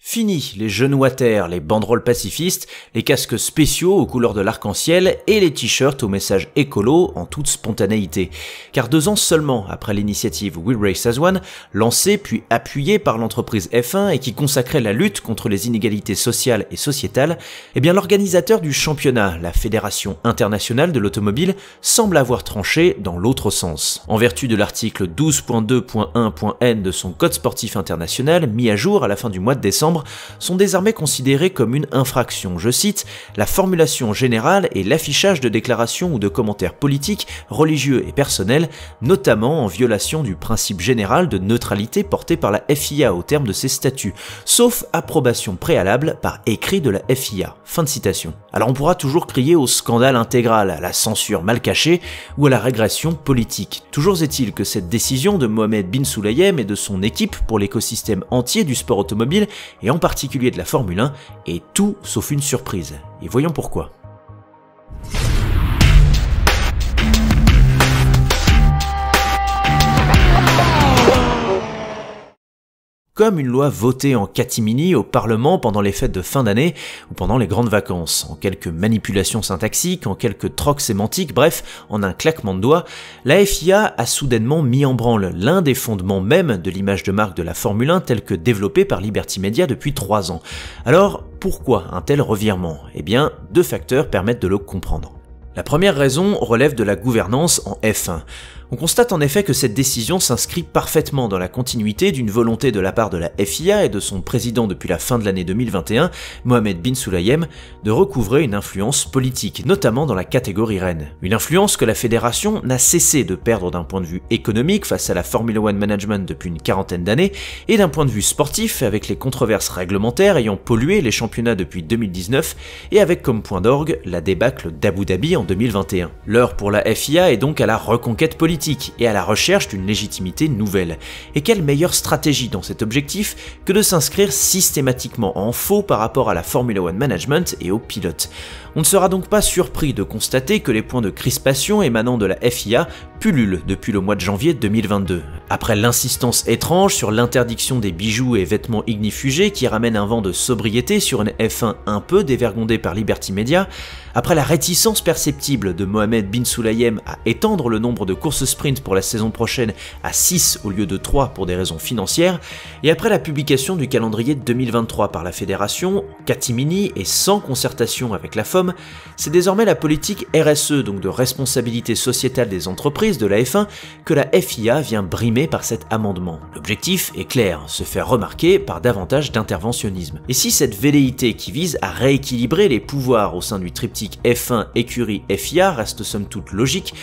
Fini les genoux à terre, les banderoles pacifistes, les casques spéciaux aux couleurs de l'arc-en-ciel et les t-shirts au message écolo en toute spontanéité. Car 2 ans seulement après l'initiative We Race as One, lancée puis appuyée par l'entreprise F1 et qui consacrait la lutte contre les inégalités sociales et sociétales, eh bien l'organisateur du championnat, la Fédération internationale de l'automobile, semble avoir tranché dans l'autre sens. En vertu de l'article 12.2.1.n de son code sportif international, mis à jour à la fin du mois de décembre, sont désormais considérés comme une infraction, je cite, la formulation générale et l'affichage de déclarations ou de commentaires politiques, religieux et personnels, notamment en violation du principe général de neutralité porté par la FIA au terme de ses statuts, sauf approbation préalable par écrit de la FIA. Fin de citation. Alors on pourra toujours crier au scandale intégral, à la censure mal cachée ou à la régression politique. Toujours est-il que cette décision de Mohammed bin Sulayem et de son équipe pour l'écosystème entier du sport automobile et en particulier de la Formule 1, est tout sauf une surprise. Et voyons pourquoi. Comme une loi votée en catimini au Parlement pendant les fêtes de fin d'année ou pendant les grandes vacances, en quelques manipulations syntaxiques, en quelques trocs sémantiques, bref, en un claquement de doigts, la FIA a soudainement mis en branle l'un des fondements même de l'image de marque de la Formule 1 telle que développée par Liberty Media depuis 3 ans. Alors, pourquoi un tel revirement? Eh bien, 2 facteurs permettent de le comprendre. La première raison relève de la gouvernance en F1. On constate en effet que cette décision s'inscrit parfaitement dans la continuité d'une volonté de la part de la FIA et de son président depuis la fin de l'année 2021, Mohammed bin Sulayem, de recouvrer une influence politique, notamment dans la catégorie reine. Une influence que la fédération n'a cessé de perdre d'un point de vue économique face à la Formula One Management depuis une 40aine d'années, et d'un point de vue sportif avec les controverses réglementaires ayant pollué les championnats depuis 2019, et avec comme point d'orgue la débâcle d'Abu Dhabi en 2021. L'heure pour la FIA est donc à la reconquête politique et à la recherche d'une légitimité nouvelle. Et quelle meilleure stratégie dans cet objectif que de s'inscrire systématiquement en faux par rapport à la Formula One Management et aux pilotes. On ne sera donc pas surpris de constater que les points de crispation émanant de la FIA pullulent depuis le mois de janvier 2022. Après l'insistance étrange sur l'interdiction des bijoux et vêtements ignifugés qui ramène un vent de sobriété sur une F1 un peu dévergondée par Liberty Media, après la réticence perceptible de Mohammed bin Sulayem à étendre le nombre de courses sprint pour la saison prochaine à 6 au lieu de 3 pour des raisons financières, et après la publication du calendrier 2023 par la fédération, catimini et sans concertation avec la FOM, c'est désormais la politique RSE, donc de responsabilité sociétale des entreprises de la F1, que la FIA vient brimer par cet amendement. L'objectif est clair, se faire remarquer par davantage d'interventionnisme. Et si cette velléité qui vise à rééquilibrer les pouvoirs au sein du triptyque F1 écurie FIA reste somme toute logique,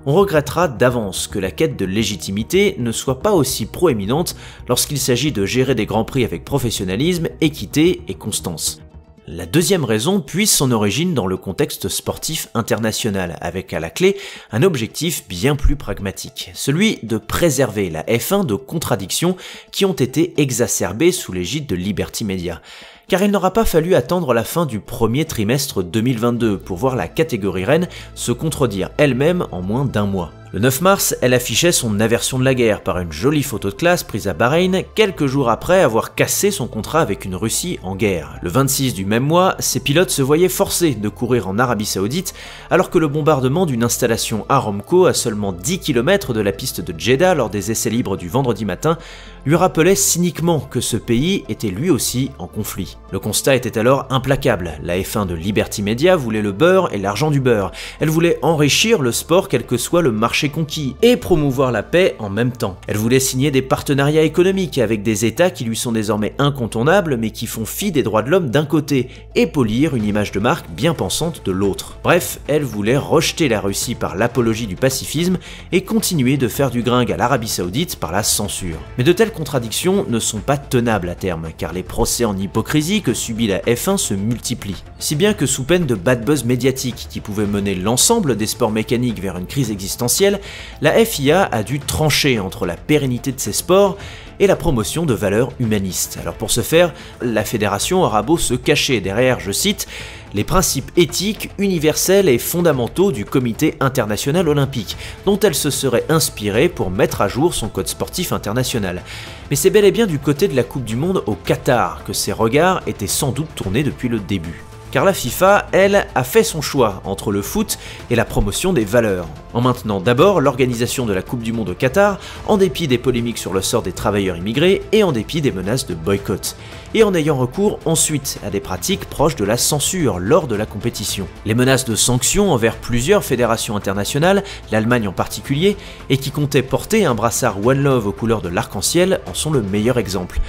on regrettera d'avance que la quête de légitimité ne soit pas aussi proéminente lorsqu'il s'agit de gérer des grands prix avec professionnalisme, équité et constance. La deuxième raison puise son origine dans le contexte sportif international, avec à la clé un objectif bien plus pragmatique, celui de préserver la F1 de contradictions qui ont été exacerbées sous l'égide de Liberty Media. Car il n'aura pas fallu attendre la fin du premier trimestre 2022 pour voir la catégorie reine se contredire elle-même en moins d'1 mois. Le 9 mars, elle affichait son aversion de la guerre par une jolie photo de classe prise à Bahreïn, quelques jours après avoir cassé son contrat avec une Russie en guerre. Le 26 du même mois, ses pilotes se voyaient forcés de courir en Arabie Saoudite, alors que le bombardement d'une installation Aramco à seulement 10 km de la piste de Jeddah lors des essais libres du vendredi matin lui rappelait cyniquement que ce pays était lui aussi en conflit. Le constat était alors implacable. La F1 de Liberty Media voulait le beurre et l'argent du beurre. Elle voulait enrichir le sport quel que soit le marché conquis et promouvoir la paix en même temps. Elle voulait signer des partenariats économiques avec des États qui lui sont désormais incontournables mais qui font fi des droits de l'homme d'un côté et polir une image de marque bien pensante de l'autre. Bref, elle voulait rejeter la Russie par l'apologie du pacifisme et continuer de faire du gringue à l'Arabie Saoudite par la censure. Mais de telles contradictions ne sont pas tenables à terme car les procès en hypocrisie que subit la F1 se multiplient. Si bien que sous peine de bad buzz médiatique qui pouvait mener l'ensemble des sports mécaniques vers une crise existentielle, la FIA a dû trancher entre la pérennité de ces sports et la promotion de valeurs humanistes. Alors pour ce faire, la fédération aura beau se cacher derrière, je cite, les principes éthiques, universels et fondamentaux du Comité international olympique, dont elle se serait inspirée pour mettre à jour son code sportif international. Mais c'est bel et bien du côté de la Coupe du Monde au Qatar que ses regards étaient sans doute tournés depuis le début. Car la FIFA, elle, a fait son choix entre le foot et la promotion des valeurs, en maintenant d'abord l'organisation de la Coupe du Monde au Qatar, en dépit des polémiques sur le sort des travailleurs immigrés et en dépit des menaces de boycott, et en ayant recours ensuite à des pratiques proches de la censure lors de la compétition. Les menaces de sanctions envers plusieurs fédérations internationales, l'Allemagne en particulier, et qui comptaient porter un brassard One Love aux couleurs de l'arc-en-ciel en sont le meilleur exemple.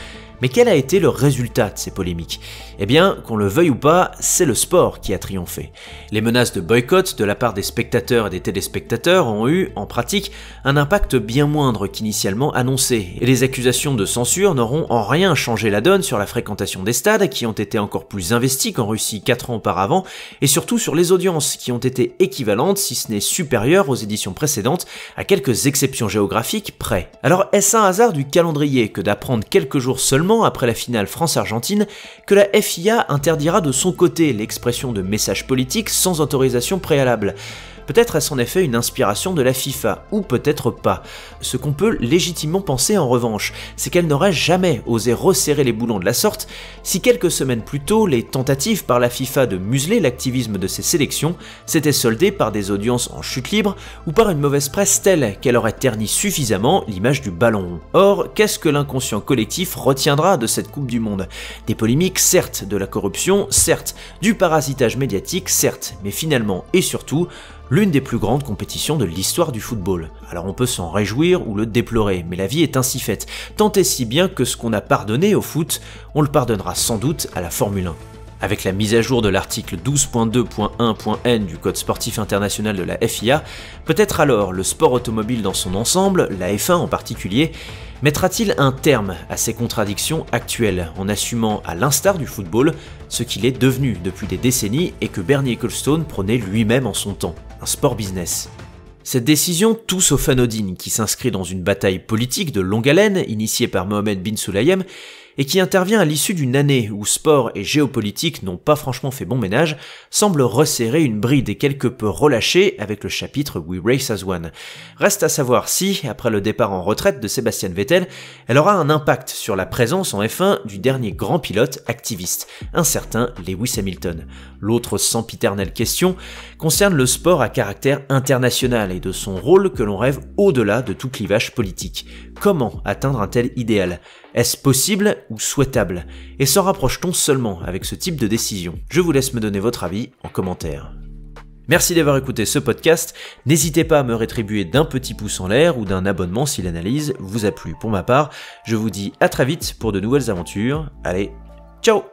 Mais quel a été le résultat de ces polémiques? Eh bien, qu'on le veuille ou pas, c'est le sport qui a triomphé. Les menaces de boycott de la part des spectateurs et des téléspectateurs ont eu, en pratique, un impact bien moindre qu'initialement annoncé, et les accusations de censure n'auront en rien changé la donne sur la fréquentation des stades, qui ont été encore plus investis qu'en Russie 4 ans auparavant, et surtout sur les audiences, qui ont été équivalentes, si ce n'est supérieures aux éditions précédentes, à quelques exceptions géographiques près. Alors est-ce un hasard du calendrier que d'apprendre quelques jours seulement après la finale France-Argentine que la FIA interdira de son côté l'expression de messages politiques sans autorisation préalable? Peut-être est-ce en effet une inspiration de la FIFA, ou peut-être pas. Ce qu'on peut légitimement penser en revanche, c'est qu'elle n'aurait jamais osé resserrer les boulons de la sorte si quelques semaines plus tôt, les tentatives par la FIFA de museler l'activisme de ses sélections s'étaient soldées par des audiences en chute libre ou par une mauvaise presse telle qu'elle aurait terni suffisamment l'image du ballon rond. Or, qu'est-ce que l'inconscient collectif retiendra de cette Coupe du Monde? Des polémiques, certes, de la corruption, certes, du parasitage médiatique, certes, mais finalement et surtout, l'une des plus grandes compétitions de l'histoire du football. Alors on peut s'en réjouir ou le déplorer, mais la vie est ainsi faite, tant et si bien que ce qu'on a pardonné au foot, on le pardonnera sans doute à la Formule 1. Avec la mise à jour de l'article 12.2.1.n du Code sportif international de la FIA, peut-être alors le sport automobile dans son ensemble, la F1 en particulier, mettra-t-il un terme à ces contradictions actuelles en assumant, à l'instar du football, ce qu'il est devenu depuis des décennies et que Bernie Ecclestone prônait lui-même en son temps, un sport business. Cette décision, tout sauf anodine, qui s'inscrit dans une bataille politique de longue haleine initiée par Mohamed bin Sulayem et qui intervient à l'issue d'une année où sport et géopolitique n'ont pas franchement fait bon ménage, semble resserrer une bride et quelque peu relâchée avec le chapitre We Race as One. Reste à savoir si, après le départ en retraite de Sebastian Vettel, elle aura un impact sur la présence en F1 du dernier grand pilote activiste, un certain Lewis Hamilton. L'autre sempiternelle question concerne le sport à caractère international et de son rôle que l'on rêve au-delà de tout clivage politique. Comment atteindre un tel idéal? Est-ce possible ou souhaitable? Et s'en rapproche-t-on seulement avec ce type de décision? Je vous laisse me donner votre avis en commentaire. Merci d'avoir écouté ce podcast, n'hésitez pas à me rétribuer d'un petit pouce en l'air ou d'un abonnement si l'analyse vous a plu. Pour ma part, je vous dis à très vite pour de nouvelles aventures. Allez, ciao!